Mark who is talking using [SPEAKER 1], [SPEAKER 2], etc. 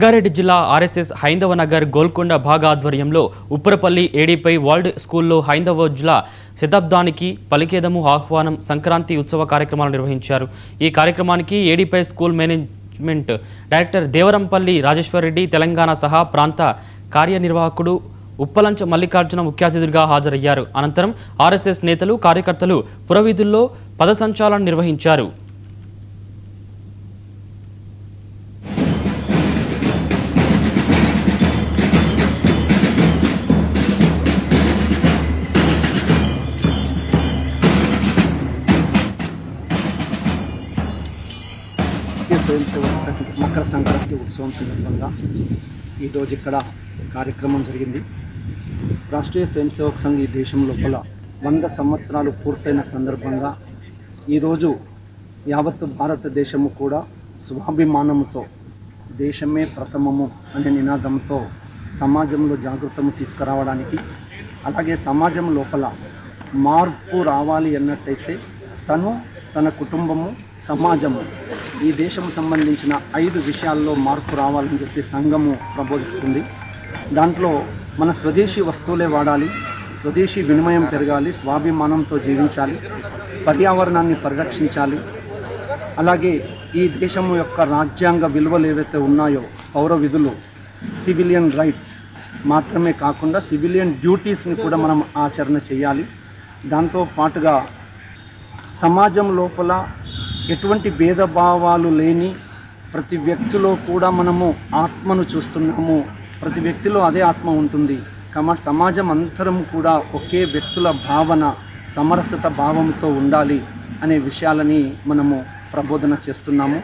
[SPEAKER 1] రంగారెడ్డి జిల్లా ఆర్ఎస్ఎస్ హైందవ నగర్ గోల్కొండ భాగ ఆధ్వర్యంలో ఉప్పరపల్లి ఏడీపై వరల్డ్ స్కూల్లో హైందవోజ్ల శతాబ్దానికి పలికేదము ఆహ్వానం సంక్రాంతి ఉత్సవ కార్యక్రమాలు నిర్వహించారు। ఈ కార్యక్రమానికి ఏడీపై school management director Devarampalli Rajeshwar Reddy, Telangana సహా ప్రాంత కార్యనిర్వాహకుడు ఉప్పలంచ మల్లికార్జున ముఖ్య అతిథులుగా హాజరయ్యారు। అనంతరం ఆర్ఎస్ఎస్ నేతలు, కార్యకర్తలు పురవీధుల్లో పదసంచాలనం నిర్వహించారు।
[SPEAKER 2] మకర సంక్రాంతి ఉత్సవం సందర్భంగా ఈరోజు ఇక్కడ కార్యక్రమం జరిగింది। రాష్ట్రీయ స్వయం సేవక్ సంఘ్ ఈ దేశం లోపల 100 సంవత్సరాలు పూర్తయిన సందర్భంగా ఈరోజు యావత్తు భారతదేశము కూడా స్వాభిమానముతో దేశమే ప్రథమము అనే నినాదంతో సమాజంలో జాగృతము తీసుకురావడానికి, అలాగే సమాజం లోపల మార్పు రావాలి అన్నట్టయితే తను, తన కుటుంబము, సమాజము, ఈ దేశం సంబంధించిన 5 విషయాల్లో మార్పు రావాలని చెప్పి సంఘము ప్రబోధిస్తుంది। దాంట్లో మన స్వదేశీ వస్తువులే వాడాలి, స్వదేశీ వినిమయం పెరగాలి, స్వాభిమానంతో జీవించాలి, పర్యావరణాన్ని పరిరక్షించాలి, అలాగే ఈ దేశము యొక్క రాజ్యాంగ విలువలు ఏవైతే ఉన్నాయో పౌర విధులు, సివిలియన్ రైట్స్ మాత్రమే కాకుండా సివిలియన్ డ్యూటీస్ని కూడా మనం ఆచరణ చేయాలి। దాంతో పాటుగా సమాజం లోపల ఎటువంటి భేదభావాలు లేని ప్రతి వ్యక్తిలో కూడా మనము ఆత్మను చూస్తున్నాము, ప్రతి వ్యక్తిలో అదే ఆత్మ ఉంటుంది కాబట్టి సమాజం అంతరం కూడా ఒకే వ్యక్తుల భావన, సమరసత భావంతో ఉండాలి అనే విషయాలని మనము ప్రబోధన చేస్తున్నాము।